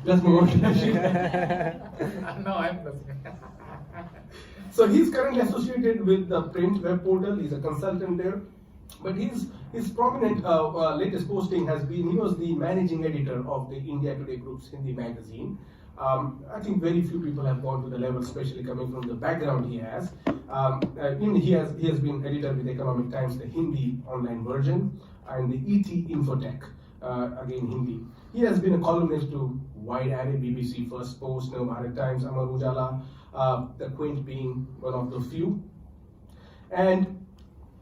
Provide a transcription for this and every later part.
Let's move on to Yashica. No, I'm listening. So he's currently associated with the print web portal. He's a consultant there. But his prominent latest posting has been, he was the managing editor of the India Today Group's Hindi magazine. I think very few people have gone to the level, especially coming from the background he has. He has been editor with Economic Times, the Hindi online version, and the ET Infotech, again Hindi. He has been a columnist to wide array BBC, First Post, Nav Bharat Times, Amar Ujala, the Quint being one of the few. And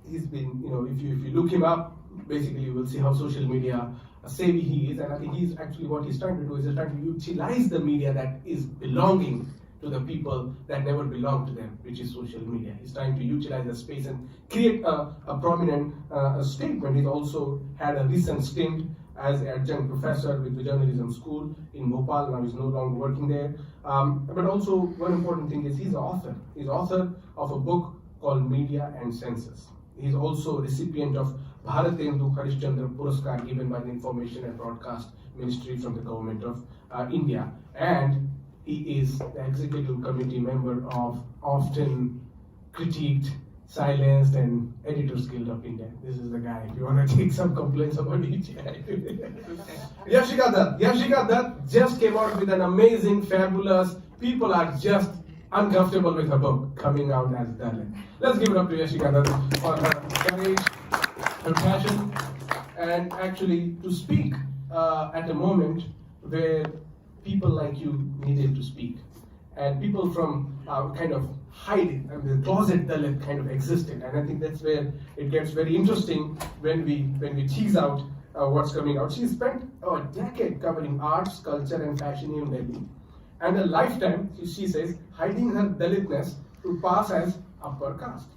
he's been, if you look him up, basically you will see how social media savvy he is, and I think he's actually what he's trying to do is he's trying to utilize the media that is belonging to the people that never belong to them, which is social media. He's trying to utilize the space and create a prominent statement. He's also had a recent stint as adjunct professor with the journalism school in Bhopal. Now he's no longer working there. But also one important thing is he's an author. He's author of a book called Media and Census. He's also a recipient of Bharatendu Harishchandra Puraskar given by the Information and Broadcast Ministry from the government of India. And he is the executive committee member of often critiqued, silenced, and Editors Guild of India. This is the guy. If you want to take some complaints about ETI. Yashica Dutt. Yashica Dutt just came out with an amazing, fabulous, people are just uncomfortable with her book coming out as Dalit. Let's give it up to Yashica Dutt for her courage, her passion, and actually to speak at a moment where people like you needed to speak. And people from kind of hiding, the closet Dalit kind of existed. And I think that's where it gets very interesting when we tease out what's coming out. She spent a decade covering arts, culture, and fashion in Delhi. And a lifetime, she says, hiding her Dalitness to pass as upper caste.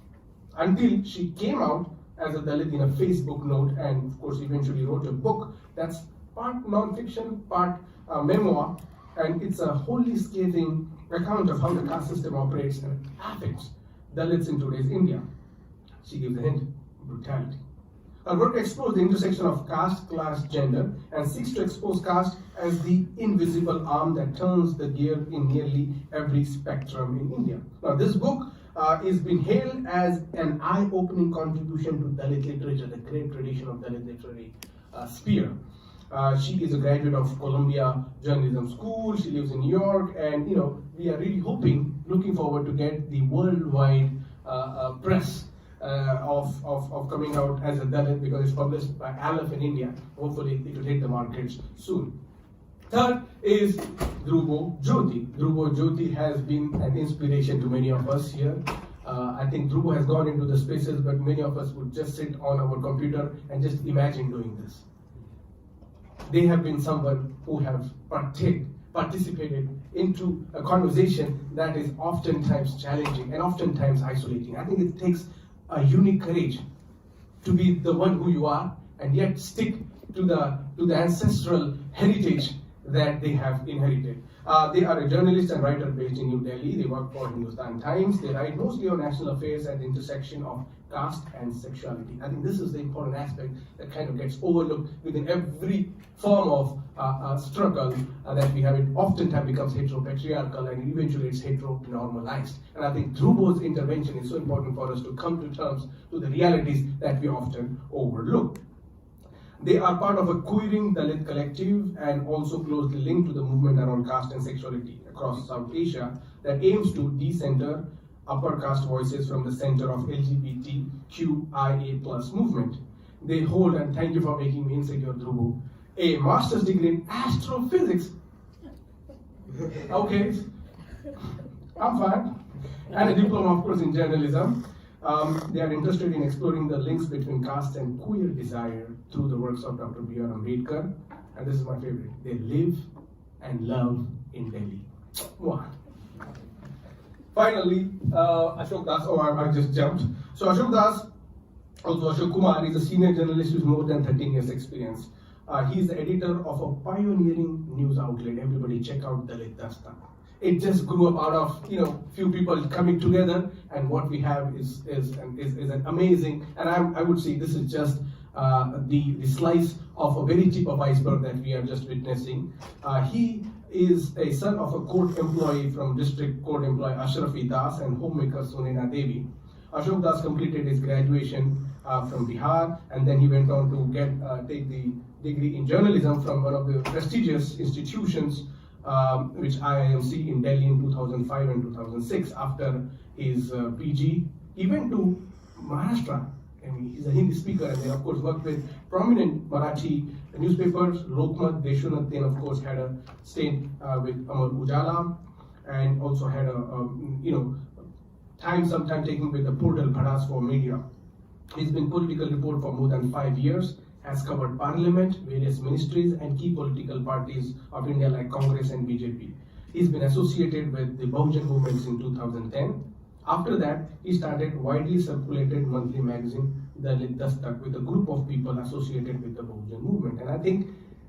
Until she came out as a Dalit in a Facebook note and, of course, eventually wrote a book that's part non-fiction, part memoir, and it's a wholly scathing account of how the caste system operates and affects Dalits in today's India. She gives a hint: brutality. Her work explores the intersection of caste, class, gender, and seeks to expose caste as the invisible arm that turns the gear in nearly every spectrum in India. Now, this book is being hailed as an eye-opening contribution to Dalit literature, the great tradition of Dalit literary sphere. She is a graduate of Columbia Journalism School. She lives in New York, and we are really looking forward to get the worldwide press of coming out as a Dalit, because it's published by Aleph in India. Hopefully it will hit the markets soon. Third is Dhrubo Jyoti. Dhrubo Jyoti has been an inspiration to many of us here. I think Dhrubo has gone into the spaces, but many of us would just sit on our computer and just imagine doing this. They have been someone who have participated into a conversation that is oftentimes challenging and oftentimes isolating. I think it takes a unique courage to be the one who you are and yet stick to the ancestral heritage that they have inherited. They are a journalist and writer based in New Delhi. They work for Hindustan Times. They write mostly on national affairs at the intersection of caste and sexuality. I think this is the important aspect that kind of gets overlooked within every form of struggle that we have. It oftentimes becomes heteropatriarchal and eventually it's heteronormalized. And I think Dhrubo's intervention is so important for us to come to terms to the realities that we often overlook. They are part of a queering Dalit collective and also closely linked to the movement around caste and sexuality across South Asia that aims to decenter upper caste voices from the center of LGBTQIA+ movement. They hold, and thank you for making me insecure, Dhrubo, a master's degree in astrophysics. Okay, I'm fine. And a diploma, of course, in journalism. They are interested in exploring the links between caste and queer desire through the works of Dr. B.R. Ambedkar. And this is my favorite. They live and love in Delhi. Wow. Finally, Ashok Das. Oh, I just jumped. So Ashok Das, also Ashok Kumar, is a senior journalist with more than 13 years experience. He is the editor of a pioneering news outlet. Everybody check out Dalit Dastak. It just grew up out of few people coming together, and what we have is an amazing. And I would say this is just the slice of a very tip of iceberg that we are just witnessing. He is a son of a court employee from district court employee Ashrafi Das and homemaker Sunena Devi. Ashok Das completed his graduation from Bihar, and then he went on to take the degree in journalism from one of the prestigious institutions, which IIMC in Delhi in 2005 and 2006. After his PG, he went to Maharashtra. I mean, he's a Hindi speaker, and then of course worked with prominent Marathi newspapers, Lokmat, Deshonat. Then of course had a stint with Amar Ujala, and also had sometime taken with the portal Bhadas for Media. He's been political report for more than 5 years, has covered parliament, various ministries, and key political parties of India like Congress and BJP. He's been associated with the Bahujan movements in 2010. After that, he started widely circulated monthly magazine Dalit Dastak with a group of people associated with the Bahujan movement. And I think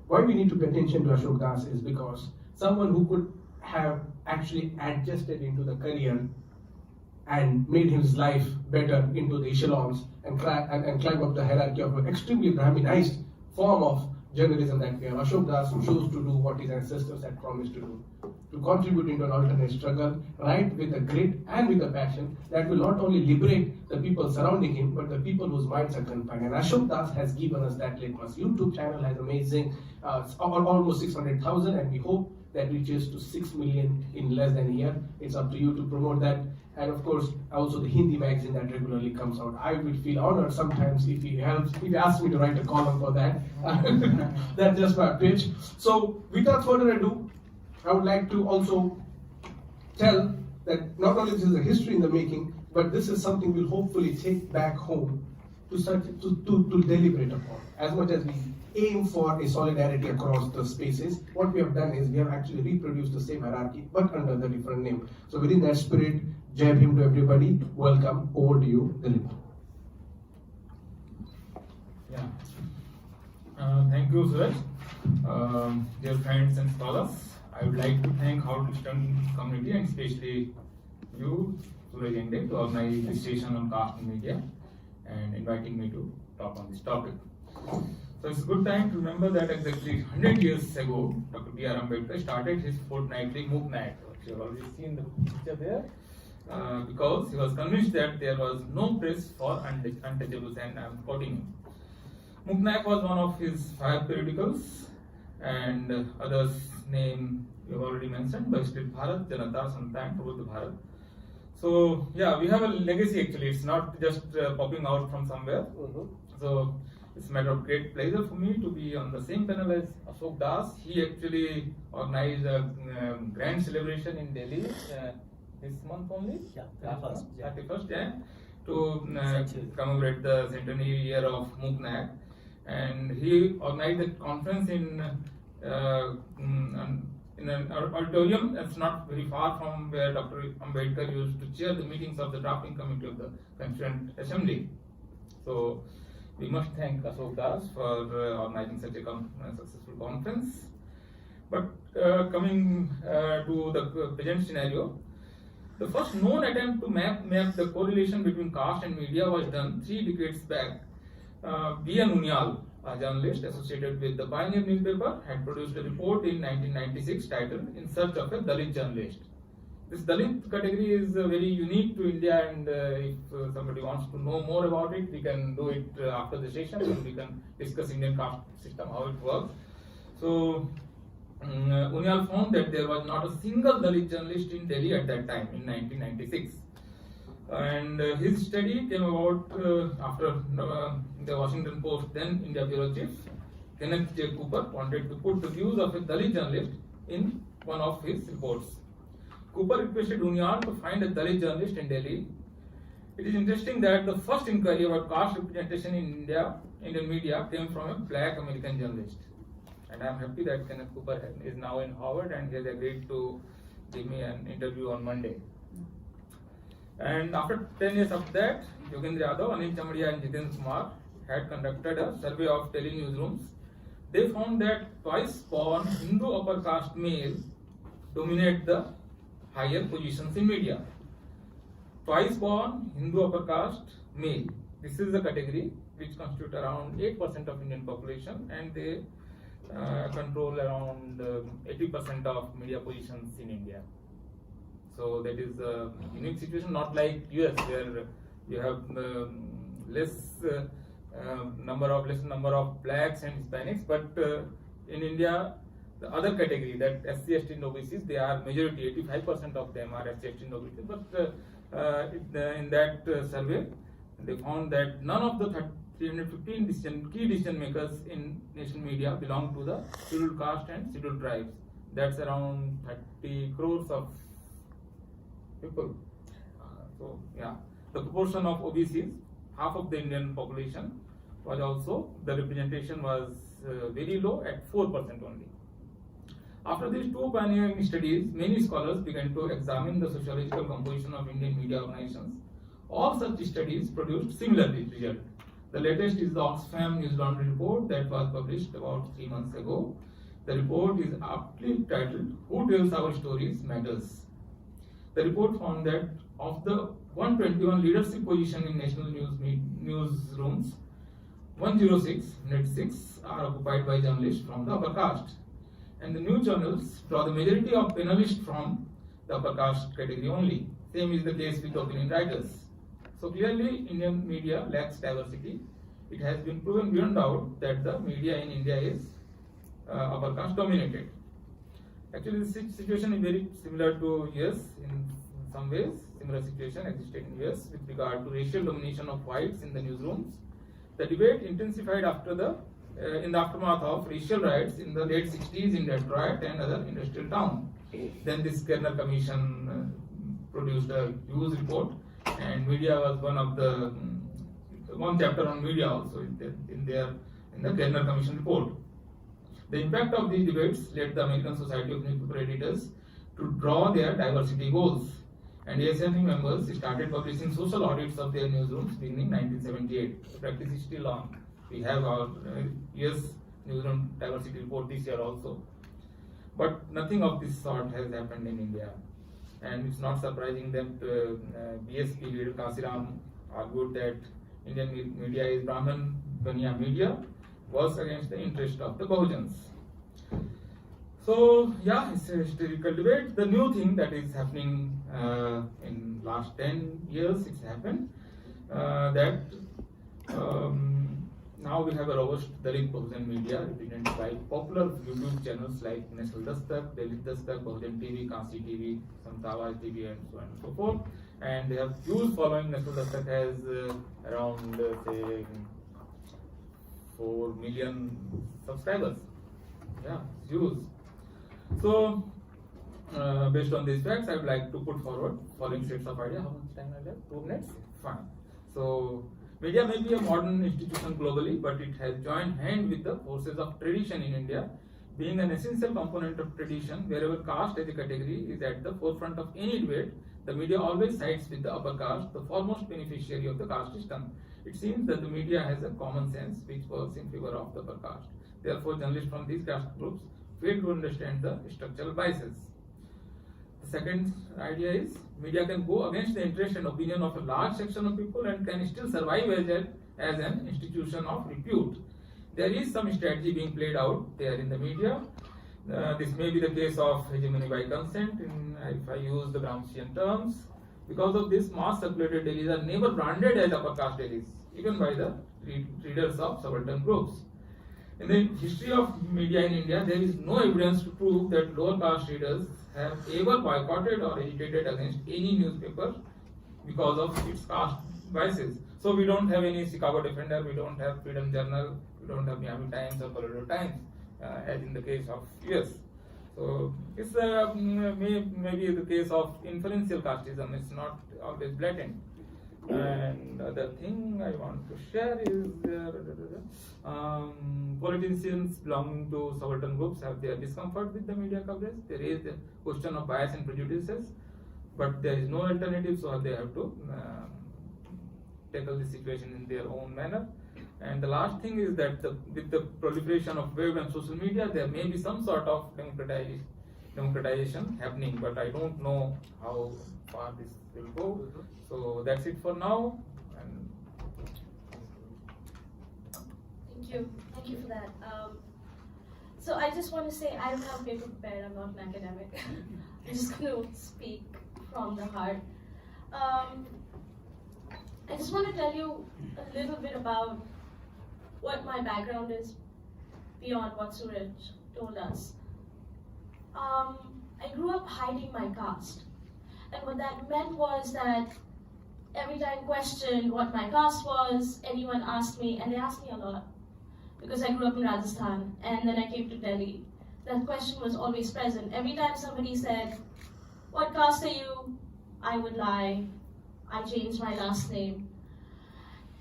why we need to pay attention to Ashok Das is because someone who could have actually adjusted into the career and made his life better into the echelons and climb up the hierarchy of an extremely Brahminized form of journalism that we have. Ashok Das chose to do what his ancestors had promised to do, to contribute into an alternate struggle, write with a grit and with a passion that will not only liberate the people surrounding him, but the people whose minds are confined. And Ashok Das has given us that litmus. YouTube channel has amazing, almost 600,000, and we hope that reaches to 6 million in less than a year. It's up to you to promote that. And of course, also the Hindi magazine that regularly comes out. I would feel honored sometimes if he asks me to write a column for that. That's just my pitch. So without further ado, I would like to also tell that not only this is a history in the making, but this is something we'll hopefully take back home to deliberate upon. As much as we aim for a solidarity across the spaces, what we have done is we have actually reproduced the same hierarchy, but under the different name. So within that spirit, Jai Bhim to everybody. Welcome. Over to you, Dilip. Yeah. Thank you, Suraj. Dear friends and scholars, I would like to thank our Eastern community and especially you, Suraj Yengde, to organize this session on caste and media and inviting me to talk on this topic. So it's a good time to remember that exactly 100 years ago, Dr. B.R. Ambedkar started his fortnightly MOOC night. You have already seen the picture there. Because he was convinced that there was no place for untouchables, and I am quoting him. MOOC night was one of his 5 periodicals, and others name you have already mentioned, Bahishkrit Bharat, Janata, Santa, and Prabhuddha Bharat. So yeah, we have a legacy actually. It's not just popping out from somewhere. So it's a matter of great pleasure for me to be on the same panel as Ashok Das. He actually organized a grand celebration in Delhi this month only. Yeah, 31st. Jan, to commemorate the centenary year of MOOC night. And he organized a conference in an auditorium that's not very far from where Dr. Ambedkar used to chair the meetings of the drafting committee of the Constituent Assembly. So we must thank Ashok Das for organizing such a successful conference. But coming to the present scenario, the first known attempt to map the correlation between caste and media was done 3 decades back. B.N. Unyal, a journalist associated with the Pioneer newspaper, had produced a report in 1996 titled "In Search of a Dalit Journalist." This Dalit category is very unique to India, and if somebody wants to know more about it, we can do it after the session, and we can discuss Indian caste system, how it works. So Unyal found that there was not a single Dalit journalist in Delhi at that time in 1996. And his study came about after the Washington Post, then India bureau chief, Kenneth J. Cooper, wanted to put the views of a Dalit journalist in one of his reports. Cooper requested Unyal to find a Dalit journalist in Delhi. It is interesting that the first inquiry about caste representation in Indian media came from a black American journalist. And I am happy that Kenneth Cooper is now in Harvard and he has agreed to give me an interview on Monday. And after 10 years of that, Yogendra Yadav, Anil Chamadia and Jiten Kumar had conducted a survey of Delhi newsrooms. They found that twice-born Hindu upper caste male dominate the higher positions in media. Twice-born Hindu upper caste male. This is the category which constitutes around 8% of Indian population, and they control around 80% of media positions in India. So that is a unique situation, not like US where you have less number of blacks and Hispanics, but in India the other category, that SC, ST and OBCs, they are majority, 85% of them are SC, ST and OBCs, but in that survey they found that none of the 315 key decision makers in nation media belong to the scheduled caste and scheduled tribes. That's around 30 crores of people. So yeah, the proportion of OBCs, half of the Indian population, was also, the representation was very low at 4% only. After these two pioneering studies, many scholars began to examine the sociological composition of Indian media organizations. All such studies produced similar results. The latest is the Oxfam News Laundry report that was published about 3 months ago. The report is aptly titled, "Who Tells Our Stories Matters." The report found that of the 121 leadership positions in national newsrooms, 106 are occupied by journalists from the upper caste. And the news journals draw the majority of panelists from the upper caste category only. Same is the case with opinion writers. So clearly, Indian media lacks diversity. It has been proven beyond doubt that the media in India is upper caste dominated. Actually, this situation is very similar to US in some ways. Similar situation existed in US with regard to racial domination of whites in the newsrooms. The debate intensified after in the aftermath of racial riots in the late 60s in Detroit and other industrial towns. Then this Kerner Commission produced a huge report, and media was one chapter on media also in the Kerner Commission report. The impact of these debates led the American Society of Newspaper Editors to draw their diversity goals, and ASNE members started publishing social audits of their newsrooms beginning 1978. The practice is still on. We have our US newsroom diversity report this year also, but nothing of this sort has happened in India. And it's not surprising that BSP leader Kasiram argued that Indian media is Brahman Baniya media, was against the interest of the Bahujans. So yeah, it's a historical debate. The new thing that is happening in last 10 years, it's happened that now we have a robust Dalit Bahujan media represented by popular YouTube channels like National Dastak, Dalit Dastak, Bahujan TV, Caste TV, Samtawaj TV, and so on and so forth. And they have huge following. National Dastak has around say 4 million subscribers. Yeah, it's huge. So, based on these facts, I would like to put forward following sets of ideas. How much time I left? 2 minutes? Fine. So, media may be a modern institution globally, but it has joined hand with the forces of tradition in India. Being an essential component of tradition, wherever caste as a category is at the forefront of any debate, the media always sides with the upper caste, the foremost beneficiary of the caste system. It seems that the media has a common sense which works in favor of the upper caste. Therefore, journalists from these caste groups fail to understand the structural biases. The second idea is media can go against the interest and opinion of a large section of people and can still survive as an institution of repute. There is some strategy being played out there in the media. This may be the case of hegemony by consent, if I use the Gramscian terms. Because of this, mass circulated dailies are never branded as upper caste dailies, even by the readers of subaltern groups. In the history of media in India, there is no evidence to prove that lower caste readers have ever boycotted or agitated against any newspaper because of its caste biases. So we don't have any Chicago Defender, we don't have Freedom Journal, we don't have Miami Times or Colorado Times, as in the case of US. So it's maybe the case of inferential casteism. It's not always blatant. And the other thing I want to share is politicians belonging to subaltern groups have their discomfort with the media coverage. There is the question of bias and prejudices, but there is no alternative, so they have to tackle the situation in their own manner. And the last thing is that with the proliferation of web and social media, there may be some sort of democratization happening, but I don't know how far this will go. So that's it for now. And Thank you for that. So I just want to say I don't have paper prepared. I'm not an academic. I'm just going to speak from the heart. I just want to tell you a little bit about what my background is beyond what Suraj told us. I grew up hiding my caste. And what that meant was that every time I questioned what my caste was, anyone asked me, and they asked me a lot, because I grew up in Rajasthan, and then I came to Delhi. That question was always present. Every time somebody said, "What caste are you?" I would lie. I changed my last name.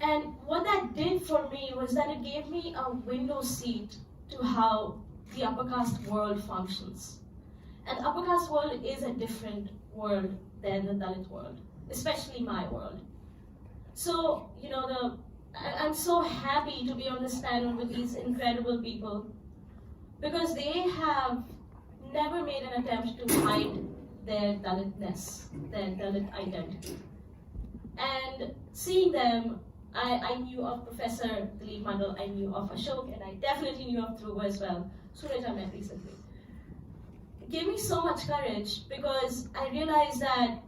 And what that did for me was that it gave me a window seat to how the upper caste world functions. And upper caste world is a different world than the Dalit world, especially my world. So, I'm so happy to be on this panel with these incredible people because they have never made an attempt to hide their Dalitness, their Dalit identity. And seeing them, I knew of Professor Dilip Mandal, I knew of Ashok, and I definitely knew of Dhrubo as well. Suraj I met recently. It gave me so much courage because I realized that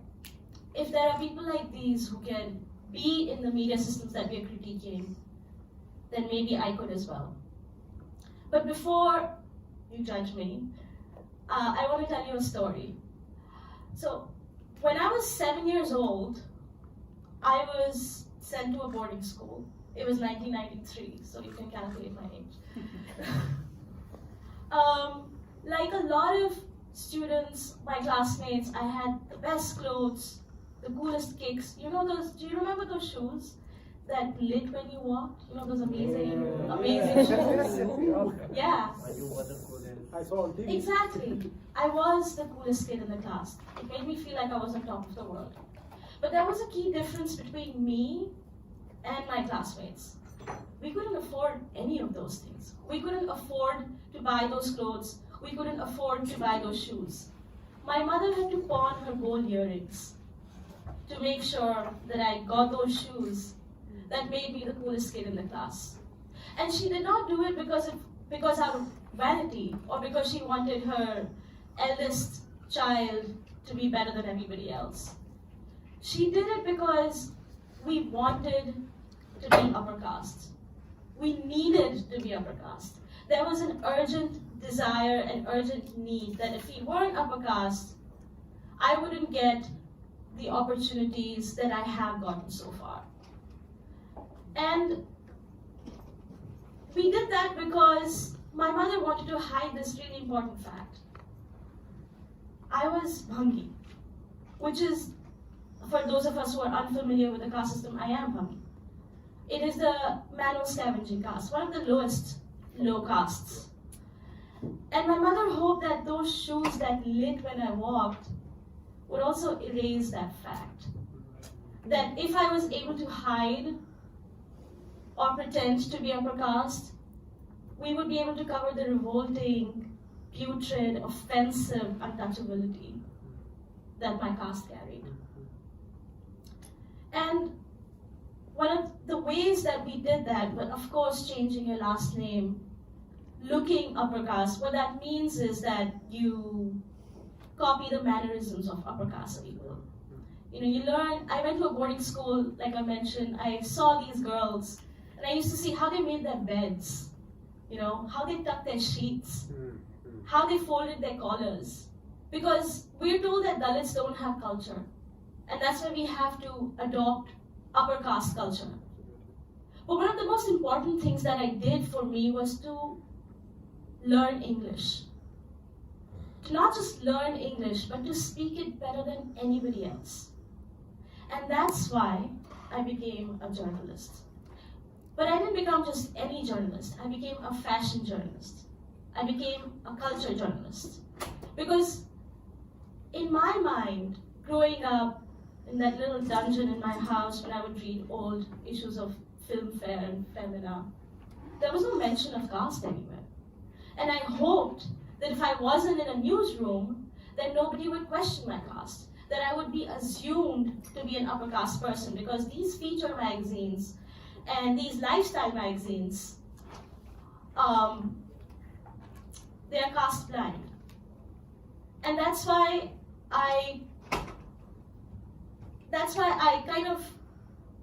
if there are people like these who can be in the media systems that we are critiquing, then maybe I could as well. But before you judge me, I want to tell you a story. So, when I was 7 years old, I was sent to a boarding school. It was 1993, so you can calculate my age. Like a lot of students, my classmates, I had the best clothes, the coolest kicks. Do you remember those shoes that lit when you walked? Those amazing shoes? Yeah. I saw on TV. Exactly. I was the coolest kid in the class. It made me feel like I was on top of the world. But there was a key difference between me and my classmates. We couldn't afford any of those things. We couldn't afford to buy those clothes. We couldn't afford to buy those shoes. My mother had to pawn her gold earrings to make sure that I got those shoes that made me the coolest kid in the class. And she did not do it because out of vanity or because she wanted her eldest child to be better than everybody else. She did it because we wanted to be upper caste. We needed to be upper caste. There was an urgent desire and urgent need that if we weren't upper caste, I wouldn't get the opportunities that I have gotten so far. And we did that because my mother wanted to hide this really important fact. I was Bhangi, which is, for those of us who are unfamiliar with the caste system, I am Bhangi. It is the manual scavenging caste, one of the lowest low castes. And my mother hoped that those shoes that lit when I walked would also erase that fact. That if I was able to hide or pretend to be upper caste, we would be able to cover the revolting, putrid, offensive untouchability that my caste carried. And one of the ways that we did that, but of course changing your last name, looking upper caste, what that means is that you copy the mannerisms of upper caste people. You learn, I went to a boarding school, like I mentioned, I saw these girls, and I used to see how they made their beds, how they tucked their sheets, how they folded their collars. Because we're told that Dalits don't have culture, and that's why we have to adopt upper caste culture. But one of the most important things that I did for me was to learn English. To not just learn English, but to speak it better than anybody else. And that's why I became a journalist. But I didn't become just any journalist. I became a fashion journalist. I became a culture journalist. Because in my mind, growing up in that little dungeon in my house when I would read old issues of Filmfare and Femina, there was no mention of caste anywhere. And I hoped that if I wasn't in a newsroom, then nobody would question my caste, that I would be assumed to be an upper caste person, because these feature magazines and these lifestyle magazines they are caste blind. And that's why I kind of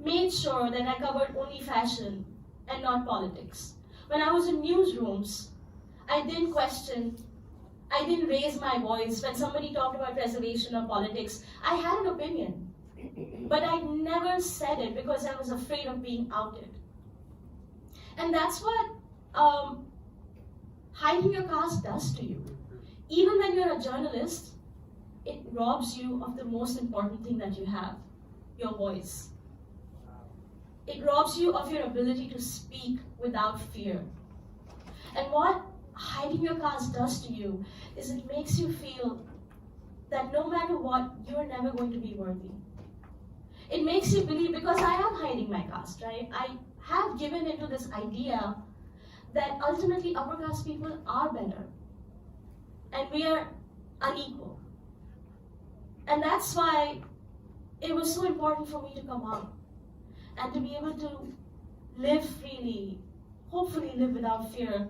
made sure that I covered only fashion and not politics. When I was in newsrooms, I didn't question, I didn't raise my voice when somebody talked about reservation or politics. I had an opinion, but I never said it because I was afraid of being outed. And that's what hiding your caste does to you. Even when you're a journalist, it robs you of the most important thing that you have, your voice. It robs you of your ability to speak without fear. And what hiding your caste does to you is it makes you feel that no matter what, you're never going to be worthy. It makes you believe, because I am hiding my caste, right? I have given into this idea that ultimately upper caste people are better and we are unequal. And that's why it was so important for me to come out and to be able to live freely, hopefully live without fear,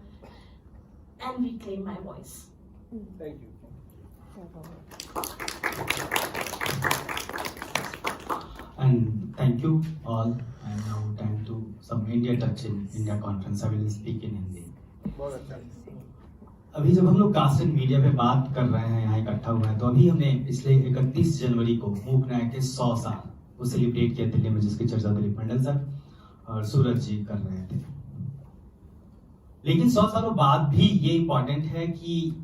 and reclaim my voice. Thank you. And thank you all. And now time to some India touch in India conference. I will speak in Hindi. बहुत अच्छा। अभी जब हम लोग cast and media पे बात कर रहे हैं, यहाँ इकट्ठा हुए हैं, तो अभी हमने पिछले 31 जनवरी को मूक नायक के 100 साल वो सेलिब्रेट किया दिल्ली में, जिसकी चर्चा दिलीप मंडल सर और सूरज जी कर रहे थे। लेकिन 100 सालों बाद भी ये इम्पोर्टेंट है कि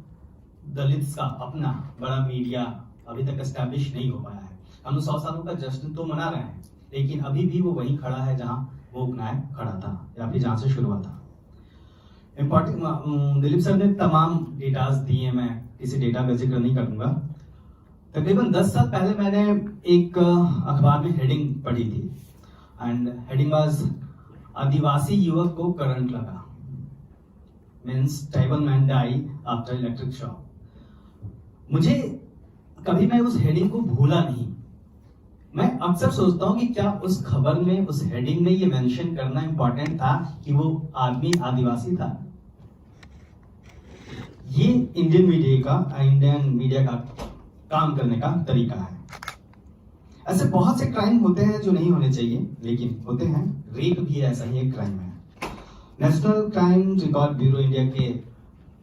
दलित्स का अपना बड़ा मीडिया अभी तक एस्टैब्लिश नहीं हो पाया है। हम लोग 100 सालों का जश्न तो मना रहे हैं, लेकिन अभी भी वो वहीं खड़ा है जहां मूक नायक खड़ा था या फिर जहां से शुरू हुआ था। इम्पोर्टेंट दिलीप सर ने तमाम डेटाज दिए, मैं किसी डेटा का जिक्र नहीं करूंगा। तकरीबन 10 साल पहले मैंने एक अखबार में हेडिंग पढ़ी थी एंड हेडिंग वाज आदिवासी युवक को करंट लगा, means tribal man die after electric shock. मुझे कभी मैं उस हेडिंग को भूला नहीं। मैं अक्सर सोचता हूं कि क्या उस खबर में, उस हेडिंग में ये मेंशन करना इंपॉर्टेंट था कि वो आदमी आदिवासी था। ये इंडियन मीडिया का काम करने का तरीका है। ऐसे बहुत से क्राइम होते हैं जो नहीं होने चाहिए, लेकिन होते हैं। रेप भी ऐसा ही एक क्राइम है। National crime record bureau India के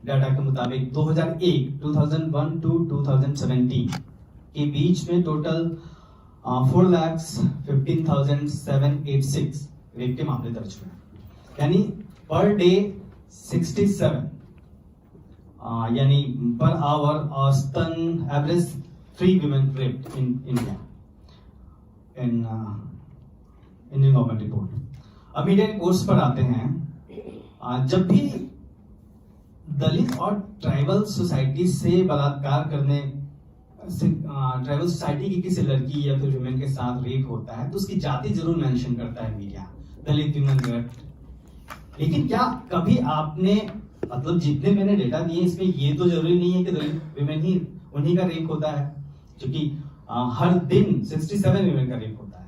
डाटा के मुताबिक 2001 टू 2017 के बीच में टोटल 4,15,786 रेप के मामले दर्ज हुए, यानी पर डे 67, यानी पर आवर औसतन average 3 women raped in India in Indian government report. अब मीडिया रिपोर्ट्स पर आते हैं। जब भी दलित और ट्राइबल सोसाइटी से बलात्कार करने ट्राइबल सोसाइटी की किसी लड़की या फिर विमेन के साथ रेप होता है तो उसकी जाति जरूर मेंशन करता है मीडिया, दलित विमेन रेप। लेकिन क्या कभी आपने, मतलब जितने मैंने डेटा दिए इसमें ये तो जरूरी नहीं है कि दलित विमेन ही उन्हीं का रेप होता है, क्योंकि हर दिन 67 विमेन का रेप होता है।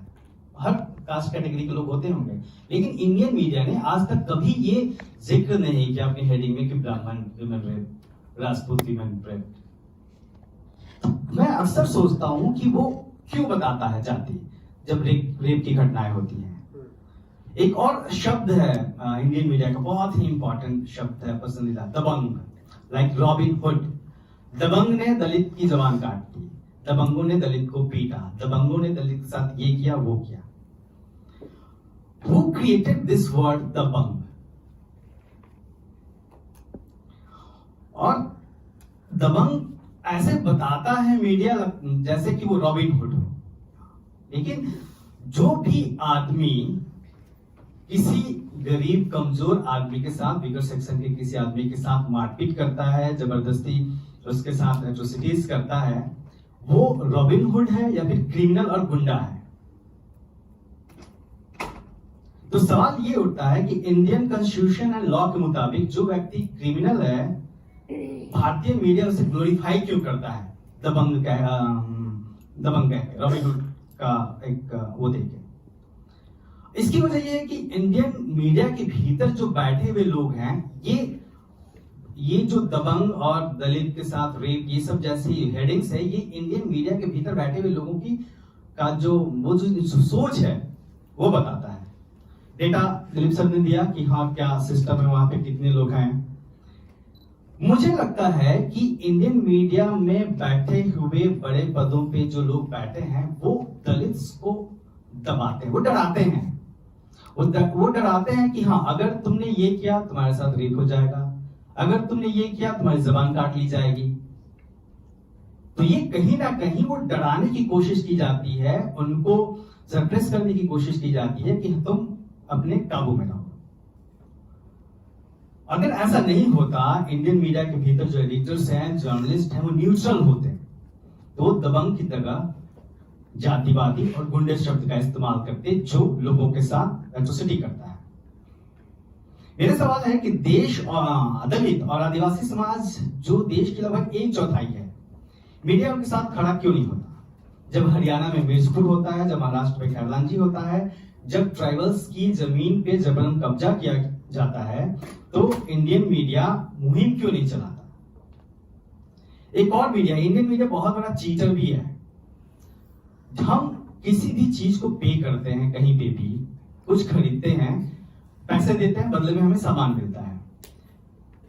हर कास्ट कैटेगरी के लोग होते होंगे, लेकिन इंडियन मीडिया ने आज तक कभी ये जिक्र नहीं किया अपनी हेडिंग में कि ब्राह्मण women rape, Rajput women rape. मैं अक्सर सोचता हूं कि वो क्यों बताता है जाति जब रेप की घटनाएं होती हैं। एक और शब्द है इंडियन मीडिया का, बहुत ही इंपॉर्टेंट शब्द है, पसंदीदा, दबंग। Like Robin Hood. दबंग ने दलित की जबान काट दी, दबंगों ने दलित को पीटा, दबंगों ने दलित के साथ ये किया वो किया। Who created this word दबंग? और दबंग ऐसे बताता है मीडिया जैसे कि वो रॉबिन हुड हो, लेकिन जो भी आदमी किसी गरीब कमजोर आदमी के साथ, बिगर सेक्शन के किसी आदमी के साथ मारपीट करता है, जबरदस्ती उसके साथ एट्रोसिटीज करता है, वो रॉबिन हुड है या फिर क्रिमिनल और गुंडा है। तो सवाल ये उठता है कि इंडियन कॉन्स्टिट्यूशन एंड लॉ के मुताबिक जो व्यक्ति क्रिमिनल है, भारतीय मीडिया उसे ग्लोरीफाई क्यों करता है दबंग कह के, रॉबिन हुड का एक वो देके। इसकी वजह यह है कि इंडियन मीडिया के भीतर जो बैठे हुए लोग हैं, ये ये जो दबंग और दलित के साथ रेप ये सब जैसी हेडिंग्स है, ये इंडियन मीडिया के भीतर बैठे हुए लोगों की का जो वो जो सोच है वो बताता है। डेटा दिलीप सर ने दिया कि हाँ क्या सिस्टम है, वहां पे कितने लोग हैं। मुझे लगता है कि इंडियन मीडिया में बैठे हुए बड़े पदों पे जो लोग बैठे हैं वो दलित को दबाते हैं, वो डराते हैं। वो डराते हैं कि हाँ अगर तुमने ये किया तुम्हारे साथ रेप हो जाएगा, अगर तुमने ये किया तुम्हारी जबान काट ली जाएगी। तो ये कहीं ना कहीं वो डराने की कोशिश की जाती है, उनको सप्रेस करने की कोशिश की जाती है कि तुम अपने काबू में रहो। अगर ऐसा नहीं होता, इंडियन मीडिया के भीतर जो एडिटर्स हैं, जर्नलिस्ट हैं, वो न्यूट्रल होते, तो दबंग की तरह जातिवादी और गुंडे शब्द का इस्तेमाल करते जो लोगों के साथ एट्रोसिटी करता है। मेरा सवाल है कि देश और दलित और आदिवासी समाज जो देश की लगभग 1/4 है, मीडिया के साथ खड़ा क्यों नहीं होता? जब हरियाणा में मिर्जपुर होता है, जब महाराष्ट्र में खैरलांजी होता है, जब ट्राइबल्स की जमीन पे जबरन कब्जा किया जाता है, तो इंडियन मीडिया मुहिम क्यों नहीं चलाता? एक और मीडिया, इंडियन मीडिया बहुत बड़ा चीटर भी है। हम किसी भी चीज को पे करते हैं, कहीं पे भी कुछ खरीदते हैं, पैसे देते हैं, बदले में हमें सामान मिलता है।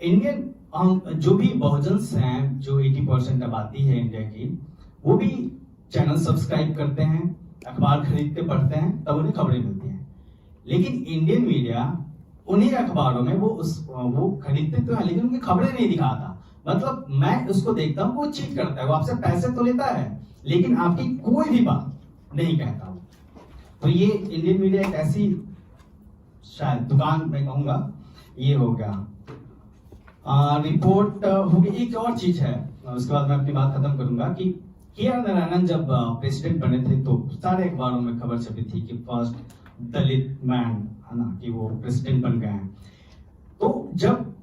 इंडियन जो भी बहुजन्स हैं, जो 80% आबादी है इंडिया की, वो भी चैनल सब्सक्राइब करते हैं, अखबार खरीदते पढ़ते हैं, तब उन्हें खबरें मिलती हैं। लेकिन इंडियन मीडिया उन्हीं अखबारों में वो खरीदते तो है, लेकिन उनकी खबरें नहीं दिखाता। मतलब मैं उसको देखता हूँ, वो चीट करता है, वो आपसे पैसे तो लेता है लेकिन आपकी कोई भी बात नहीं कहता हूं। तो ये इंडियन मीडिया एक ऐसी शायद दुकान मैं कहूंगा, ये हो गया। रिपोर्ट होगी। एक और चीज है, उसके बाद मैं अपनी बात खत्म करूंगा कि के.आर. नारायणन जब प्रेसिडेंट बने थे तो सारे अखबारों में खबर छपी थी कि फर्स्ट दलित मैन है ना, कि वो प्रेसिडेंट बन गए हैं। तो जब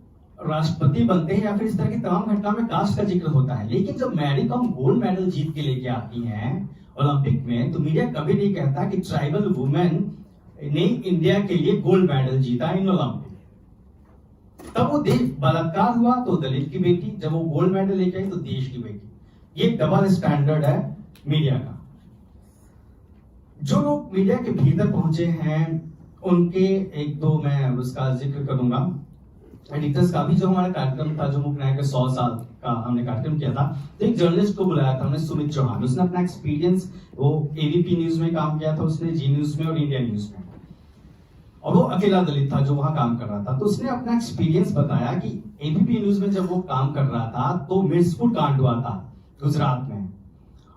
राष्ट्रपति बनते हैं या फिर इस तरह की तमाम घटनाओं में कास्ट का जिक्र होता है, लेकिन जब मैरी कॉम गोल्ड मेडल जीत के लेके आती हैं ओलंपिक में, तो मीडिया कभी नहीं कहता कि ट्राइबल वुमेन ने इंडिया के लिए गोल्ड मेडल जीता इन ओलंपिक। तब वो देश बलात्कार हुआ तो दलित की बेटी, जब वो गोल्ड मेडल लेके आई तो देश की बेटी। ये डबल स्टैंडर्ड है मीडिया का। जो लोग मीडिया के भीतर पहुंचे हैं उनके एक दो मैं उसका जिक्र करूंगा। एडिटर्स का भी जो हमारा कार्यक्रम था, जो मुख्य न्याय के 100 साल का हमने कार्यक्रम किया था, तो एक जर्नलिस्ट को बुलाया था हमने, सुमित चौहान। उसने अपना एक्सपीरियंस, वो एबीपी न्यूज में काम किया था, उसने जी न्यूज में और इंडिया न्यूज में, और वो अकेला दलित था जो वहां काम कर रहा था। तो उसने अपना एक्सपीरियंस बताया कि एबीपी न्यूज में जब वो काम कर रहा था तो मिर्जपुर कांड हुआ था गुजरात में,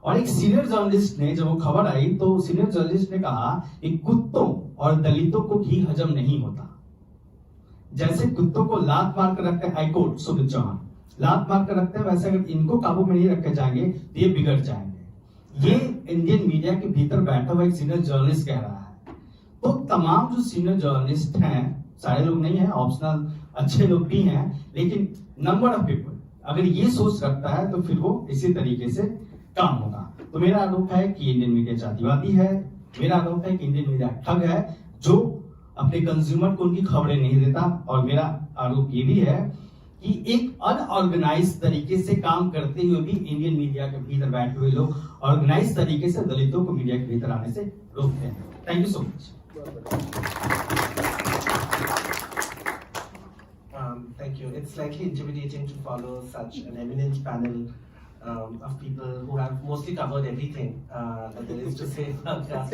और एक सीनियर जर्नलिस्ट ने, जब वो खबर आई तो सीनियर जर्नलिस्ट ने कहा कि कुत्तों और दलितों को घी हजम नहीं होता। जैसे कुत्तों को लात मार कर रखते हैं, हाईकोर्ट सुमित चौहान लात मार कर रखते हैं, वैसे अगर इनको काबू में नहीं रखे जाएंगे तो ये बिगड़ जाएंगे। ये इंडियन मीडिया के भीतर बैठा हुआ एक सीनियर जर्नलिस्ट कह रहा है। तो तमाम जो सीनियर जर्नलिस्ट हैं, सारे लोग नहीं है, ऑप्शनल अच्छे लोग भी हैं, लेकिन नंबर ऑफ पीपल अगर ये सोच रखता है तो फिर वो इसी तरीके से काम होगा। तो मेरा आरोप है कि इंडियन मीडिया जातिवादी है, मेरा आरोप है कि इंडियन मीडिया ठग है जो अपने कंज्यूमर को उनकी खबरें नहीं देता, और मेरा आरोप ये भी है कि एक अनऑर्गेनाइज तरीके से काम करते हुए भी इंडियन मीडिया के भीतर बैठे हुए लोग ऑर्गेनाइज तरीके से दलितों को मीडिया के भीतर आने से रोकते हैं। Thank you so much. Thank you. It's slightly intimidating to follow such an eminent panel of people who have mostly covered everything that there is to say about caste.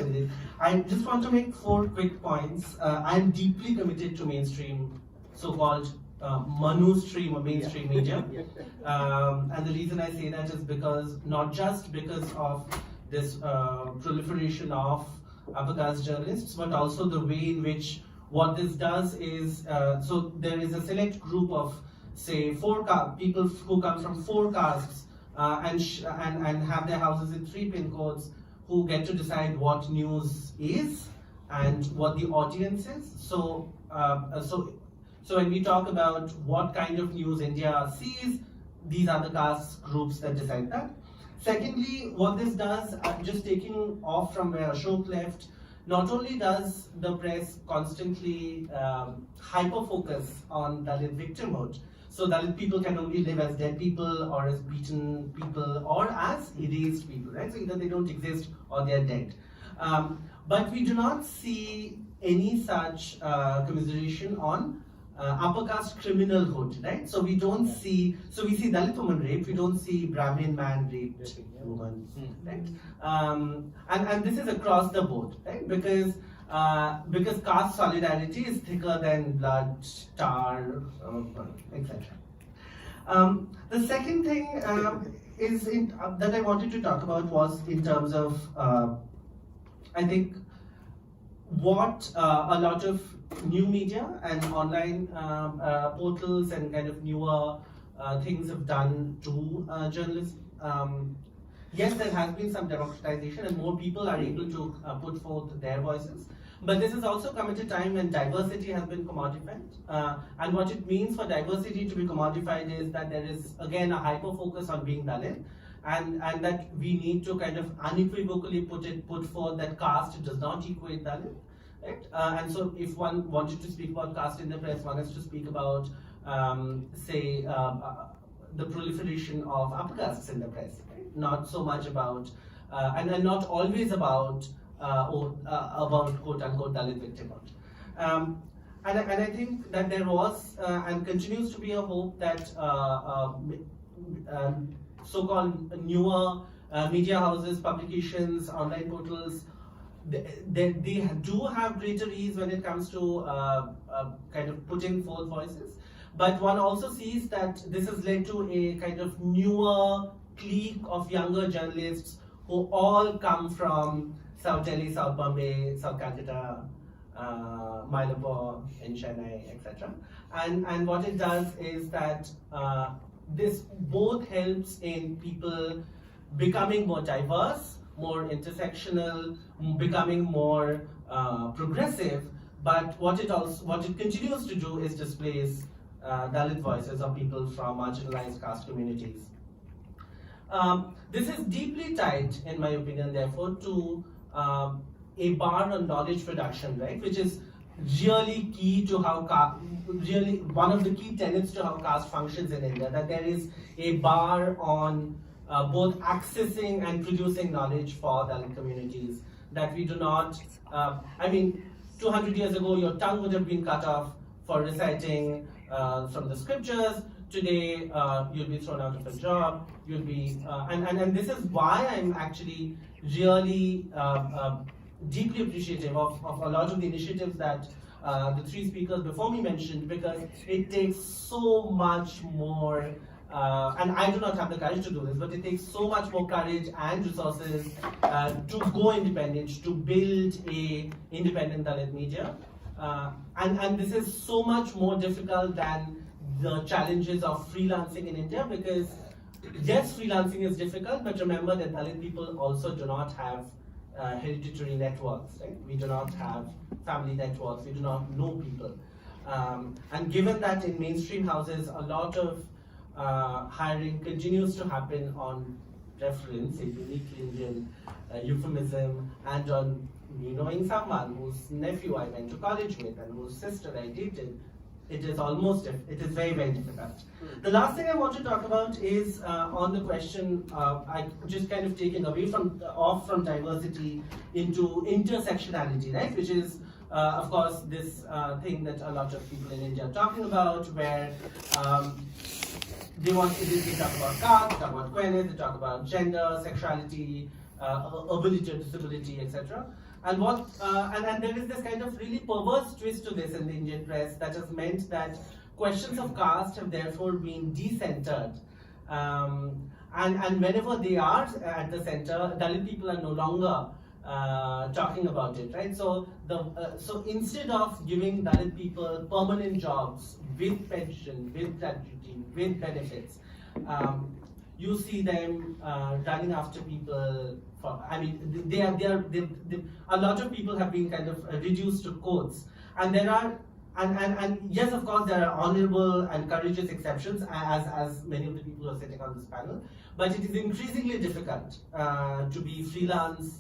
I just want to make 4 quick points. I'm deeply committed to mainstream, so-called Manu stream or mainstream media. And the reason I say that is because, not just because of this proliferation of upper caste journalists, but also the way in which what this does is, so there is a select group of, say, 4 people who come from 4 castes and have their houses in 3 pin codes, who get to decide what news is and what the audience is. So when we talk about what kind of news India sees, these are the caste groups that decide that. Secondly, what this does, just taking off from where Ashok left, not only does the press constantly hyper-focus on Dalit victimhood, So Dalit people can only live as dead people, or as beaten people, or as erased people, right? So either they don't exist or they are dead. But we do not see any such commiseration on upper caste criminalhood, right? So we don't see, so we see Dalit woman raped, we don't see Brahmin man raped woman, right? And this is across the board, right? Because caste solidarity is thicker than blood, tar, etc. The second thing that I wanted to talk about was in terms of, I think, what a lot of new media and online portals and kind of newer things have done to journalism. Yes, there has been some democratization and more people are able to put forth their voices. But this has also come at a time when diversity has been commodified. And what it means for diversity to be commodified is that there is, again, a hyper-focus on being Dalit. And that we need to kind of unequivocally put forth that caste does not equate Dalit. Right? And so if one wanted to speak about caste in the press, one has to speak about, say, the proliferation of upper castes in the press. Right? Not so much about, and not always about quote-unquote Dalit victimhood. And I think that there was and continues to be a hope that so-called newer media houses, publications, online portals, they do have greater ease when it comes to kind of putting forth voices. But one also sees that this has led to a kind of newer clique of younger journalists who all come from South Delhi, South Bombay, South Calcutta, Mylapore, in Chennai, etc. And what it does is that this both helps in people becoming more diverse, more intersectional, becoming more progressive. But what it continues to do is displace Dalit voices of people from marginalized caste communities. This is deeply tied, in my opinion, therefore, to a bar on knowledge production, right? Which is really key to how really one of the key tenets to how caste functions in India. That there is a bar on both accessing and producing knowledge for Dalit communities. That we do not. I mean, 200 years ago, your tongue would have been cut off for reciting from the scriptures. Today, you'll be thrown out of a job. You'll be, and this is why I'm actually really deeply appreciative of a lot of the initiatives that the three speakers before me mentioned, because it takes so much more, and I do not have the courage to do this, but it takes so much more courage and resources to go independent, to build a independent Dalit media, and this is so much more difficult than the challenges of freelancing in India, because yes, freelancing is difficult, but remember that Dalit people also do not have hereditary networks, right? We do not have family networks, we do not know people. And given that in mainstream houses, a lot of hiring continues to happen on reference, a uniquely Indian euphemism, and on me knowing someone whose nephew I went to college with and whose sister I dated, it is very, very difficult. The last thing I want to talk about is on the question, I just kind of taking away off from diversity into intersectionality, right? Which is, of course, this thing that a lot of people in India are talking about, where they talk about caste, talk about queerness, they talk about gender, sexuality, ability or disability, etc. And and there is this kind of really perverse twist to this in the Indian press that has meant that questions of caste have therefore been decentered. And whenever they are at the center, Dalit people are no longer talking about it, right? So so instead of giving Dalit people permanent jobs with pension, with gratuity, with benefits, you see them running after people. I mean, a lot of people have been kind of reduced to codes, and there are, and yes, of course, there are honorable and courageous exceptions, as many of the people who are sitting on this panel. But it is increasingly difficult to be a freelance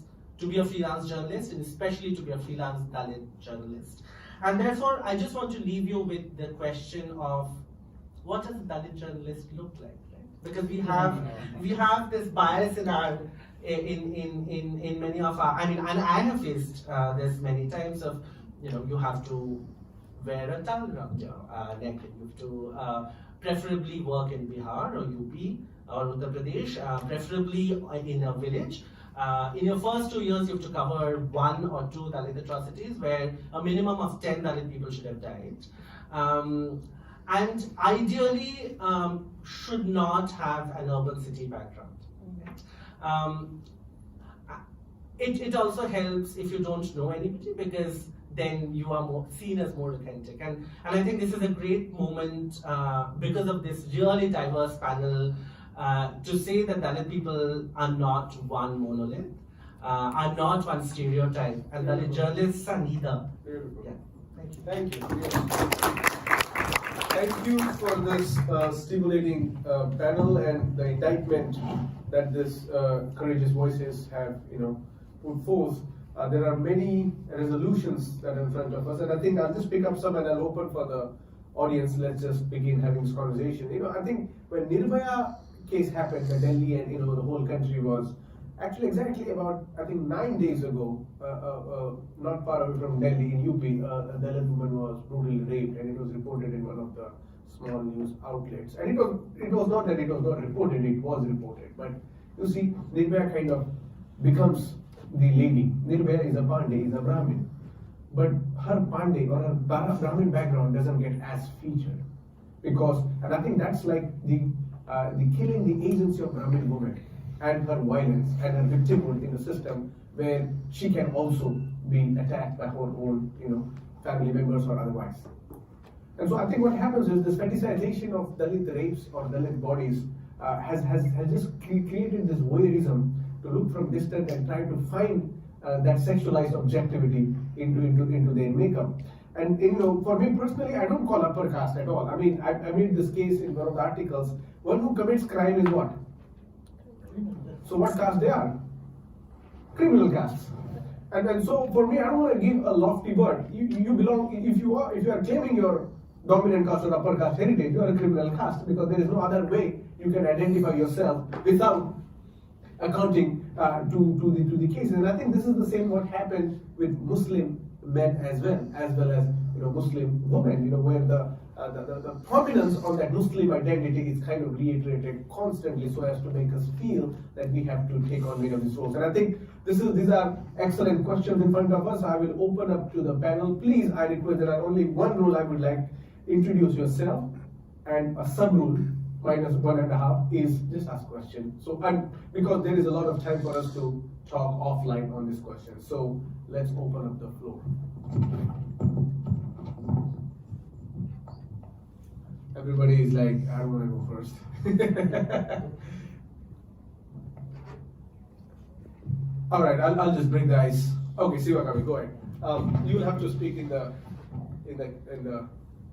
journalist, and especially to be a freelance Dalit journalist. And therefore, I just want to leave you with the question of what does a Dalit journalist look like, right? Because we have this bias in our in many of our, I mean, and I have faced this many times of, you have to wear a towel around your neck, and you have to preferably work in Bihar or UP or Uttar Pradesh, preferably in a village. In your first 2 years, you have to cover 1 or 2 Dalit atrocities where a minimum of 10 Dalit people should have died. And ideally, should not have an urban city background. It also helps if you don't know anybody, because then you are seen as more authentic. And I think this is a great moment because of this really diverse panel to say that Dalit people are not one monolith, are not one stereotype, and Dalit journalists are neither. Beautiful. Yeah. Thank you. Thank you for this stimulating panel and the indictment that this courageous voices have, put forth. There are many resolutions that are in front of us, and I think I'll just pick up some and I'll open for the audience. Let's just begin having this conversation. I think when Nirbhaya case happened in Delhi, and the whole country was actually exactly about, I think, 9 days ago, not far away from Delhi in UP, a Dalit woman was brutally raped, and it was reported in one of the small news outlets. And it was not that it was not reported; it was reported. But you see, Nirbhaya kind of becomes the lady. Nirbhaya is a Pandey, is a Brahmin, but her Pandey or her Brahmin background doesn't get as featured because, and I think that's like the killing the agency of Brahmin woman and her violence and her victimhood in the system, where she can also be attacked by her own, family members or otherwise. And so I think what happens is this fetishization of Dalit rapes or Dalit bodies has just created this voyeurism to look from distance and try to find that sexualized objectivity into their makeup. And for me personally, I don't call upper caste at all. I mean, I made this case in one of the articles. One who commits crime is what? So what caste they are? Criminal caste. And so for me, I don't want to give a lofty word. You belong, if you are claiming your dominant caste or upper caste heritage, you are a criminal caste, because there is no other way you can identify yourself without accounting to the cases. And I think this is the same what happened with Muslim men as well as Muslim women, where the prominence of that Muslim identity is kind of reiterated constantly so as to make us feel that we have to take on many of these roles. And I think these are excellent questions in front of us. I will open up to the panel. Please, I request there are only one rule I would like. Introduce yourself, and a sub-rule, -1.5, is just ask questions. So, and because there is a lot of time for us to talk offline on this question. So let's open up the floor. Everybody is like, I want to go first. All right, I'll just bring the ice. Okay, Siwakami, go ahead. You'll have to speak in the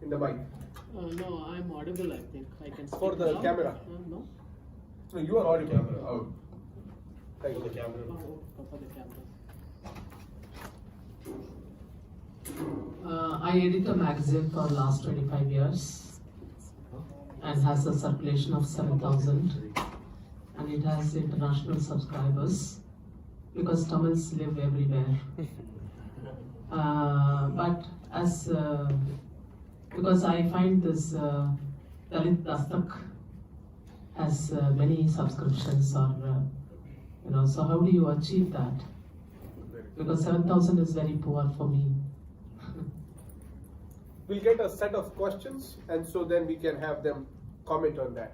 mic. No, I'm audible, I think. I can speak For the now. camera. No? No, you are audible. Oh. Thank you. For the camera. I edit a magazine for last 25 years and has a circulation of 7,000, and it has international subscribers because Tamils live everywhere. But as because I find this Dalit Dastak has many subscriptions, or so how do you achieve that? Because 7,000 is very poor for me. We'll get a set of questions, and so then we can have them comment on that.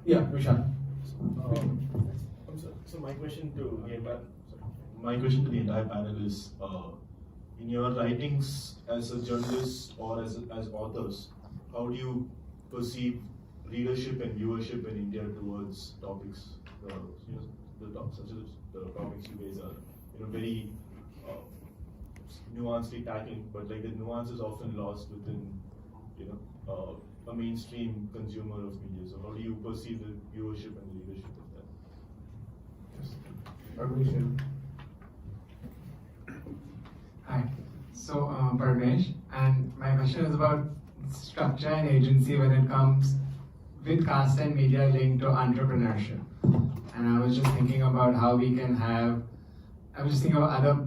Yeah, Vishal. So my question to the entire panel is, in your writings as a journalist or as authors, how do you perceive readership and viewership in India towards topics, such as the topics you guys are, very nuancedly tackling, but like the nuance is often lost within, a mainstream consumer of media. So how do you perceive the viewership and the readership of that? Permission. Hi. Parmesh, and my question is about structure and agency when it comes with caste and media linked to entrepreneurship. And I was just thinking about how we can have, I was just thinking about other,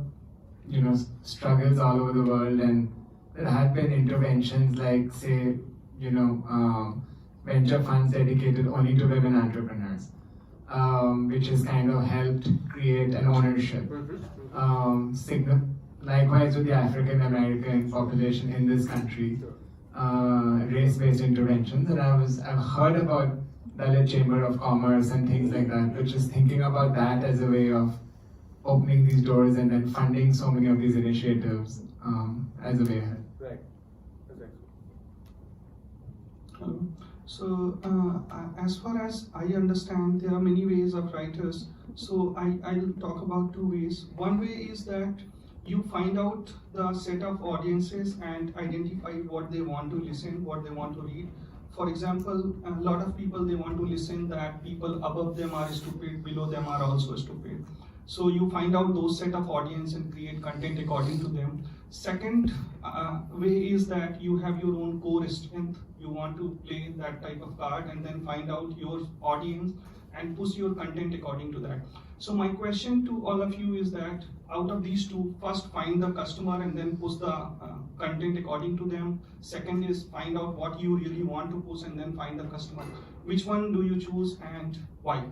struggles all over the world, and there have been interventions like, say, venture funds dedicated only to women entrepreneurs, which has kind of helped create an ownership. Likewise with the African American population in this country, race-based interventions, and I've heard about Dalit Chamber of Commerce and things like that, which is thinking about that as a way of opening these doors and then funding so many of these initiatives as a way ahead. Right. Hello. So, as far as I understand, there are many ways of writers. So, I'll talk about two ways. One way is that you find out the set of audiences and identify what they want to listen, what they want to read. For example, a lot of people, they want to listen that people above them are stupid, below them are also stupid. So you find out those set of audience and create content according to them. Second way is that you have your own core strength. You want to play that type of card and then find out your audience and push your content according to that. So my question to all of you is that out of these two, first find the customer and then push the content according to them. Second is find out what you really want to push and then find the customer. Which one do you choose and why?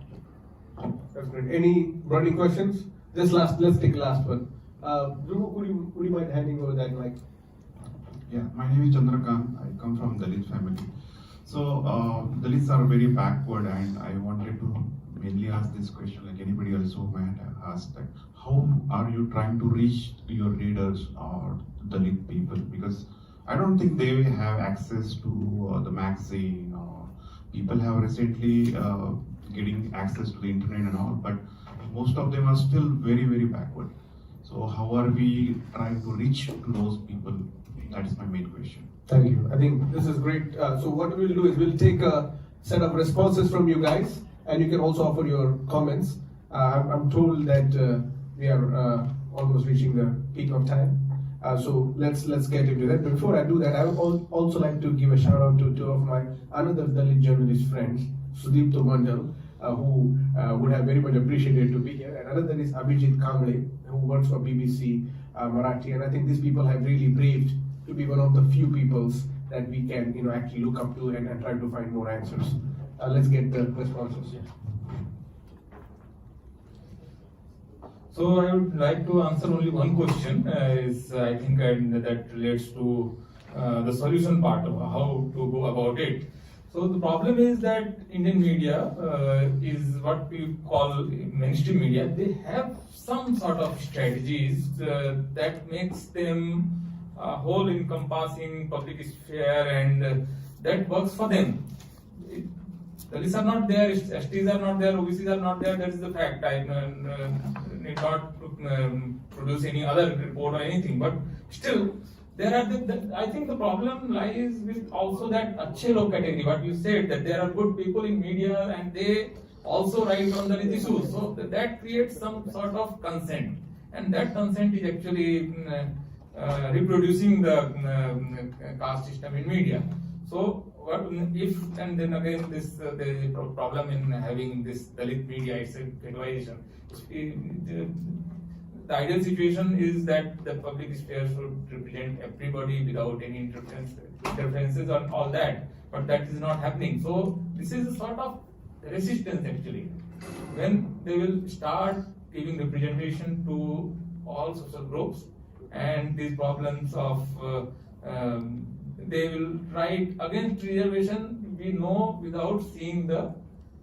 That's great. Any burning questions? Let's take last one. Dhrubo, would you mind handing over that mic? Yeah, my name is Chandrakant. I come from Dalit family. So Dalits are very backward, and I wanted to mainly ask this question, like anybody else who might have asked, that how are you trying to reach your readers or Dalit people? Because I don't think they have access to the magazine, or people have recently getting access to the internet and all, but most of them are still very, very backward. So how are we trying to reach to those people? That is my main question. Thank you. I think this is great. So what we'll do is we'll take a set of responses from you guys, and you can also offer your comments. I'm told that we are almost reaching the peak of time. So let's get into that. Before I do that, I would also like to give a shout out to two of my another Dalit journalist friends, Dilip Mandal, who would have very much appreciated to be here, and another is Abhijit Kamble, who works for BBC Marathi, and I think these people have really braved to be one of the few peoples that we can actually look up to and try to find more answers. Let's get the responses. So I would like to answer only one question. I think that relates to the solution part of how to go about it. So the problem is that Indian media is what we call mainstream media. They have some sort of strategies that makes them a whole encompassing public sphere, and that works for them. Dalits are not there, STs are not there, OBCs are not there. That is the fact. I need not produce any other report or anything, but still. There are I think the problem lies with also that achhe log category. What you said, that there are good people in media and they also write on Dalit issues. So that creates some sort of consent, and that consent is actually reproducing the caste system in media. So if, and then again there is a problem in having this Dalit media, it's a categorization. The ideal situation is that the public sphere should represent everybody without any interferences on all that, but that is not happening. So this is a sort of resistance actually. When they will start giving representation to all social groups, and these problems of they will write against reservation, we know without seeing the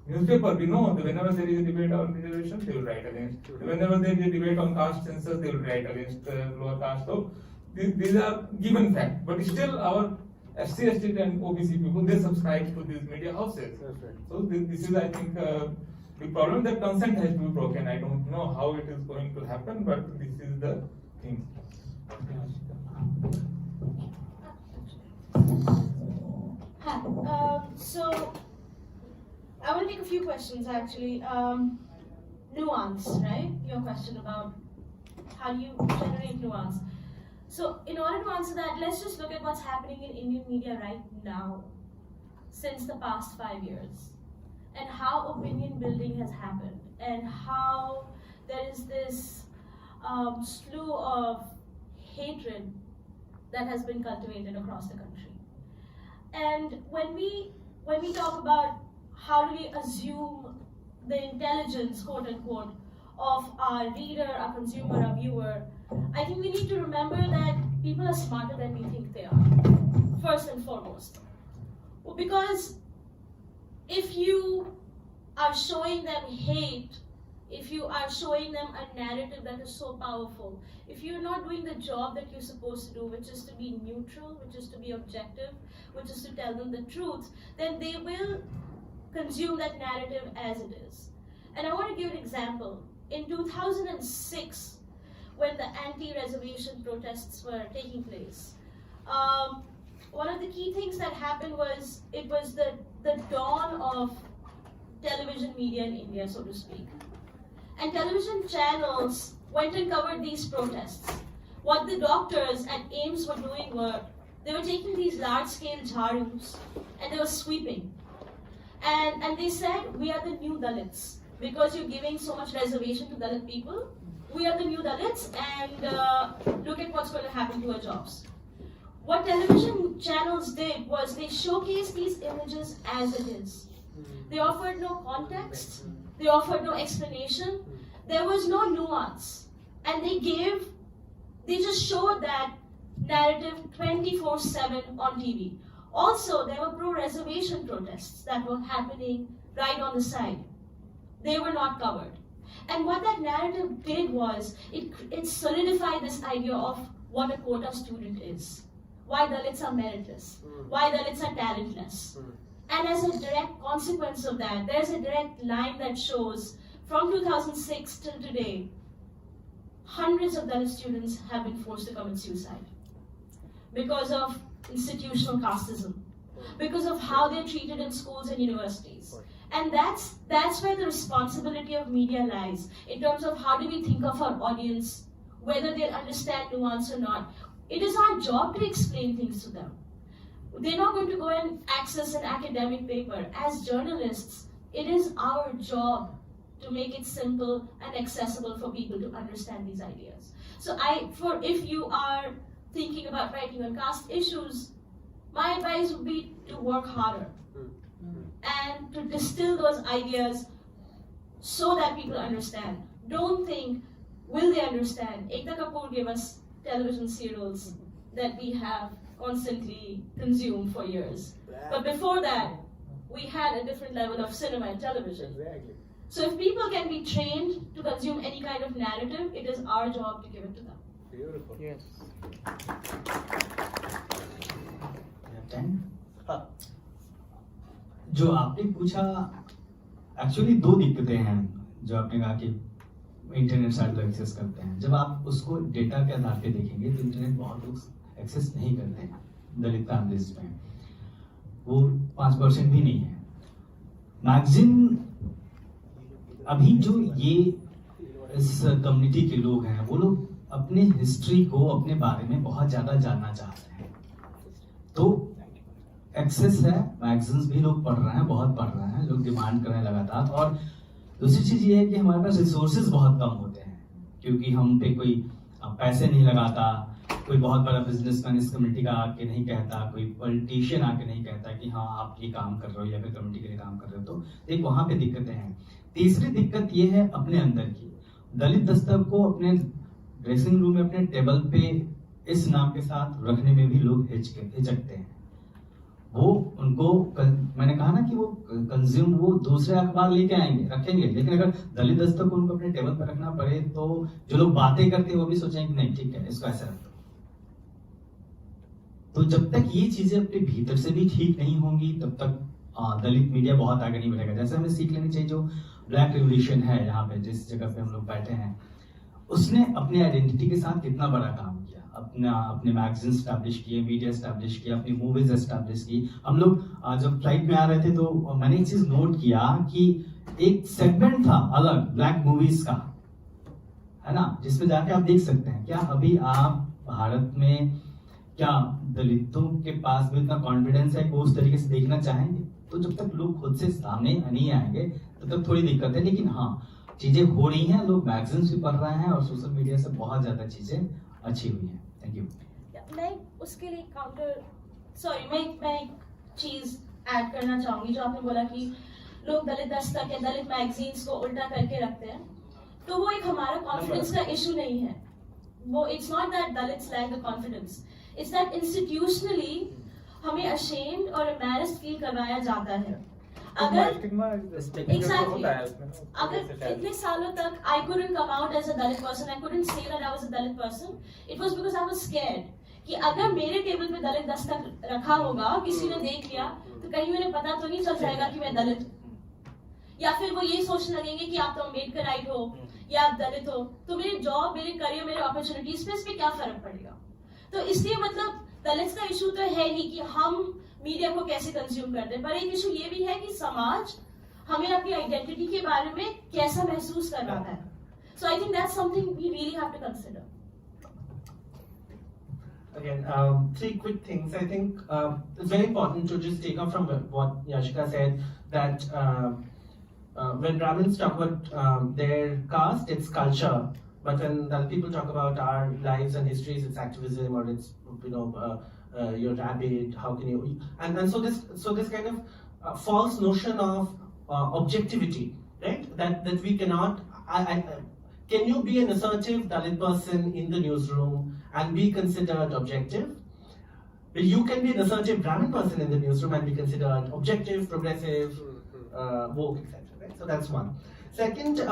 newspaper, we know that whenever there is a debate on reservation, they will write against. Whenever there is a debate on caste census, they will write against lower caste. So these are given facts. But still our SC, ST and OBC people, they subscribe to these media houses. That's right. So this is, I think, the problem that consent has to be broken. I don't know how it is going to happen, but this is the thing. Hi. So I want to take a few questions actually. Nuance, right? Your question about how do you generate nuance. So in order to answer that, let's just look at what's happening in Indian media right now, since the past 5 years, and how opinion building has happened, and how there is this slew of hatred that has been cultivated across the country. And when we talk about how do we assume the intelligence, quote unquote, of our reader, our consumer, our viewer, I think we need to remember that people are smarter than we think they are, first and foremost. Well, because if you are showing them hate, if you are showing them a narrative that is so powerful, if you're not doing the job that you're supposed to do, which is to be neutral, which is to be objective, which is to tell them the truth, then they will consume that narrative as it is. And I want to give an example. In 2006, when the anti-reservation protests were taking place, one of the key things that happened was, it was the dawn of television media in India, so to speak. And television channels went and covered these protests. What the doctors at AIIMS were doing were, they were taking these large-scale jharus and they were sweeping. And they said, we are the new Dalits. Because you're giving so much reservation to Dalit people, we are the new Dalits, and look at what's going to happen to our jobs. What television channels did was they showcased these images as it is. They offered no context, they offered no explanation, there was no nuance. And they just showed that narrative 24/7 on TV. Also, there were pro-reservation protests that were happening right on the side. They were not covered. And what that narrative did was, it solidified this idea of what a quota student is. Why Dalits are meritless. Why Dalits are talentless. And as a direct consequence of that, there's a direct line that shows, from 2006 till today, hundreds of Dalit students have been forced to commit suicide. Because of institutional casteism. Because of how they're treated in schools and universities. And that's where the responsibility of media lies, in terms of how do we think of our audience, whether they'll understand nuance or not. It is our job to explain things to them. They're not going to go and access an academic paper. As journalists, it is our job to make it simple and accessible for people to understand these ideas. So if you are thinking about writing on caste issues, my advice would be to work harder. And to distill those ideas so that people understand. Don't think, will they understand? Ekta Kapoor gave us television serials that we have constantly consumed for years. But before that, we had a different level of cinema and television. Exactly. So if people can be trained to consume any kind of narrative, it is our job to give it to them. Beautiful. Yes. जो आपने पूछा, actually दो दिक्कतें हैं जो आपने कहा कि इंटरनेट साइट को एक्सेस करते हैं. जब आप उसको डेटा के आधार पे देखेंगे तो इंटरनेट बहुत लोग एक्सेस नहीं करते हैं दलित फैमिलीज में, वो 5% भी नहीं है. मैगजीन अभी जो ये इस कम्युनिटी के लोग हैं, वो लोग अपने हिस्ट्री को, अपने बारे में बहुत ज्यादा जानना चाहते हैं. तो एक्सेस है, मैगजीन्स भी लोग पढ़ रहे हैं, बहुत पढ़ रहे हैं, लोग डिमांड कर रहे हैं लगातार. और दूसरी चीज ये है कि हमारे पास रिसोर्सेज बहुत कम होते हैं, क्योंकि हम पे कोई पैसे नहीं लगाता, कोई बहुत बड़ा बिजनेसमैन इस कम्युनिटी का आके नहीं कहता, कोई पॉलिटिशियन आके नहीं कहता कि हाँ आप ये काम कर रहे हो या फिर कम्युनिटी के लिए काम कर रहे हो. तो एक वहां पे दिक्कतें हैं. तीसरी दिक्कत ये है अपने अंदर की. दलित दस्तक को अपने ड्रेसिंग रूम में, अपने टेबल पे इस नाम के साथ रखने में भी लोग हिचकते हैं. वो उनको मैंने कहा ना कि वो कंज्यूम, वो दूसरे अखबार लेके आएंगे, रखेंगे, लेकिन अगर दलित दस्तक को उनको अपने टेबल पर रखना पड़े तो जो लोग बातें करते हैं वो भी सोचेंगे कि नहीं ठीक है, इसको ऐसे रख दो. तो जब तक ये चीजें अपने भीतर से भी ठीक नहीं होंगी तब तक दलित मीडिया बहुत आगे नहीं बढ़ेगा. जैसे हमें सीख लेनी चाहिए जो ब्लैक रेवोल्यूशन है यहाँ पे, जिस जगह पे हम लोग बैठे हैं, उसने अपने आइडेंटिटी के साथ कितना बड़ा काम किया. अपने मैगजीन स्टैब्लिश किए, मीडिया स्टैब्लिश किया, अपनी मूवीज एस्टैब्लिश की. हम लोग जब फ्लाइट में आ रहे थे तो मैंने एक चीज नोट किया कि एक सेगमेंट था अलग ब्लैक मूवीज का, है ना, जिसमें जाके आप देख सकते हैं. क्या अभी आप भारत में क्या दलितों के पास भी इतना कॉन्फिडेंस है कि वो उस तरीके से देखना चाहेंगे? तो जब तक लोग खुद से सामने नहीं आएंगे तब तक थोड़ी दिक्कत है, लेकिन हाँ चीजें हो रही हैं, लोग मैगजीन्स भी पढ़ रहे हैं और सोशल मीडिया से बहुत ज्यादा चीजें अच्छी हुई हैं। Thank you. मैं उसके लिए मैं एक चीज ऐड करना चाहूंगी जो आपने बोला कि लोग दलित दस्तक या दलित मैगजीन्स को उल्टा करके रखते हैं, तो वो एक हमारा कॉन्फिडेंस का इशू नहीं है। वो it's not that Dalits lack the confidence, it's that institutionally हमें अशेम्ड और एम्बैरेस्ड फील करवाया जाता है। अगर इतने सालों तक I couldn't come out as a Dalit person, I couldn't say that I was a Dalit person, it was because I was scared कि अगर मेरे टेबल पे दलित दस्तक रखा होगा, किसी ने देख लिया तो कहीं उन्हें पता तो नहीं चल जाएगा कि मैं दलित हूँ, या फिर वो यही सोचने लगेंगे कि आप तो अम्बेडकराइट हो या आप दलित हो, तो मेरे जॉब, मेरे करियर, मेरे अपॉर्चुनिटीज पे इस पे क्या फर्क पड़ेगा। तो इसलिए मतलब दलित का इशू तो है ही कि हम मीडिया को कैसे कंज्यूम करते हैं, पर एक इशू ये भी है कि समाज हमें अपनी आइडेंटिटी के बारे में कैसा महसूस करवाता है। So I think that's something we really have to consider. Again, three quick things. I think it's very important to just take off from what Yashica said, that when Brahmins talk about their caste, it's culture. But when people talk about our lives and histories, it's activism, or it's you're rabid. How can you? And so this kind of false notion of objectivity, right? That we cannot. Can you be an assertive Dalit person in the newsroom and be considered objective? Well, you can be an assertive Brahmin person in the newsroom and be considered objective, progressive, woke, etc. Right? So that's one. Second,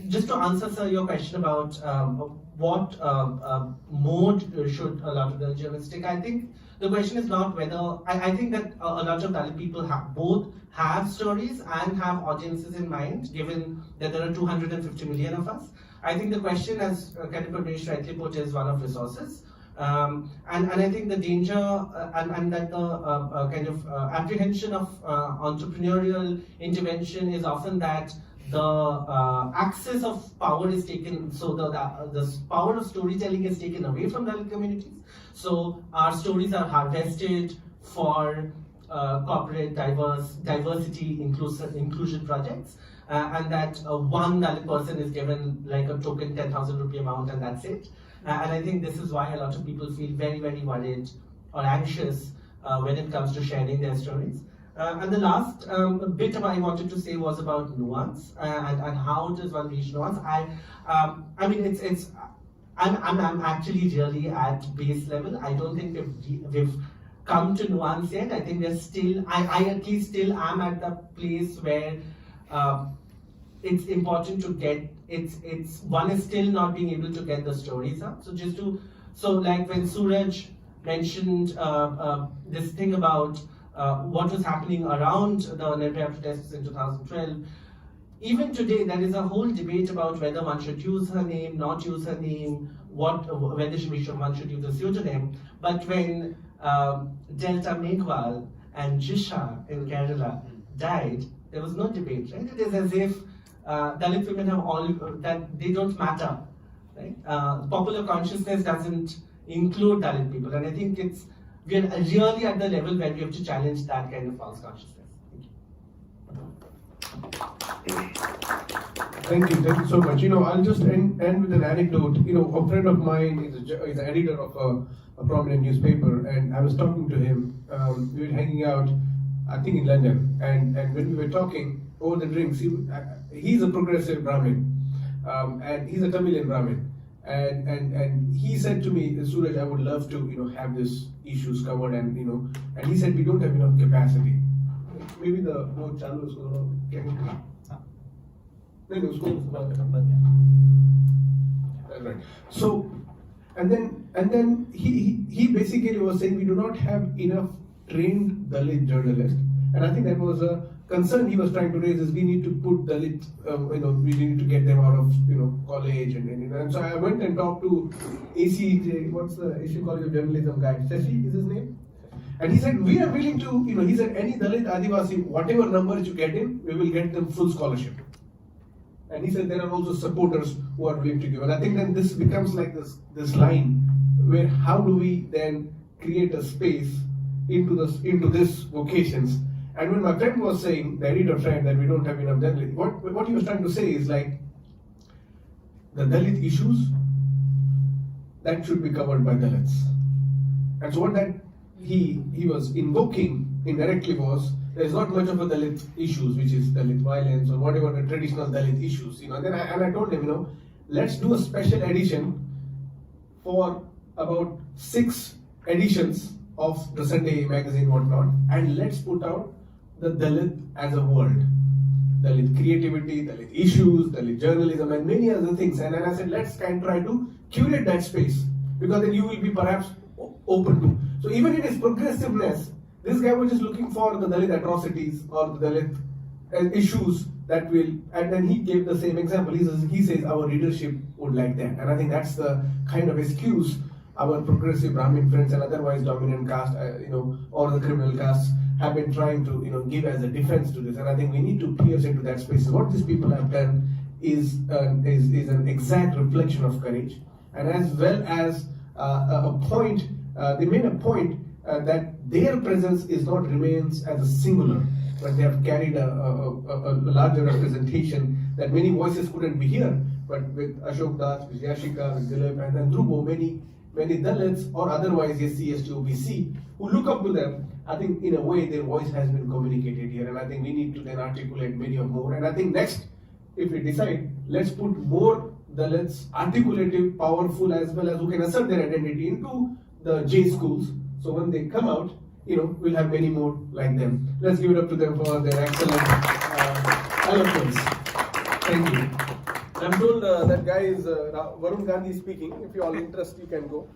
just to answer, sir, your question about what mode should a lot of the journalists take, I think the question is not whether. I think that a lot of Dalit people both have stories and have audiences in mind, given that there are 250 million of us. I think the question, as Kadipanesh rightly put, is one of resources. And I think the danger and that the kind of apprehension of entrepreneurial intervention is often that the access of power is taken, so the power of storytelling is taken away from Dalit communities. So our stories are harvested for corporate diversity inclusion projects, and that one Dalit person is given like a token 10,000 rupee amount and that's it. And I think this is why a lot of people feel very, very worried or anxious when it comes to sharing their stories. And the last bit I wanted to say was about nuance and how does one reach nuance. I mean, I'm actually really at base level. I don't think we've come to nuance yet. I think we're still, I at least still am at the place where it's important to get, one is still not being able to get the stories up. So like when Suraj mentioned this thing about what was happening around the Nirbhaya protests in 2012, even today there is a whole debate about whether one should use her name, not use her name, whether one should use a pseudonym. But when Delta Meghwal and Jisha in Kerala died, there was no debate, right? It is as if Dalit women have all, that they don't matter, right? Popular consciousness doesn't include Dalit people, and I think we are really at the level where we have to challenge that kind of false consciousness. Thank you so much. I'll just end with an anecdote. A friend of mine is an editor of a prominent newspaper, and I was talking to him. We were hanging out, I think in London, and when we were talking over the drinks, he's a progressive Brahmin, and he's a Tamilian Brahmin, and he said to me, Suraj, I would love to have these issues covered, and he said we don't have enough capacity. Maybe the more channel is going to right. So, and then he basically was saying we do not have enough trained Dalit journalists, and I think that was a concern he was trying to raise, is we need to put Dalit, we need to get them out of college, and so I went and talked to ACJ, what's the Asian College of Journalism guy, Shashi is his name, and he said we are willing to, he said any Dalit Adivasi, whatever numbers you get in, we will get them full scholarship. And he said there are also supporters who are willing to give. And I think then this becomes like this line where how do we then create a space into this vocations. And when my friend was saying, the editor friend, that we don't have enough Dalit, what he was trying to say is like the Dalit issues that should be covered by Dalits. And so what that he was invoking indirectly was there is not much of a Dalit issues, which is Dalit violence or whatever the traditional Dalit issues, And then I told him, let's do a special edition for about 6 editions of the Sunday magazine, whatnot, and let's put out the Dalit as a world. Dalit creativity, Dalit issues, Dalit journalism, and many other things. And then I said, let's try to curate that space, because then you will be perhaps open to. So even in his progressiveness, this guy was just looking for the Dalit atrocities or the Dalit issues that will, and then he gave the same example. He says our readership would like that. And I think that's the kind of excuse our progressive Brahmin friends and otherwise dominant caste, or the criminal castes have been trying to, give as a defense to this. And I think we need to pierce into that space. What these people have done is an exact reflection of courage, and as well as a point. They made a point that their presence is not remains as a singular, but they have carried a larger representation that many voices couldn't be here. But with Ashok Dutt, with Yashica, with Dilip, and then Dhrubo, many Dalits or otherwise SC, ST, OBC who look up to them, I think in a way their voice has been communicated here, and I think we need to then articulate many more. And I think next, if we decide, let's put more Dalits, articulative, powerful, as well as who can assert their identity into the J schools. So when they come out, we'll have many more like them. Let's give it up to them for their excellent eloquence. Thank you. I'm told that guy is Varun Gandhi speaking. If you all interest, you can go.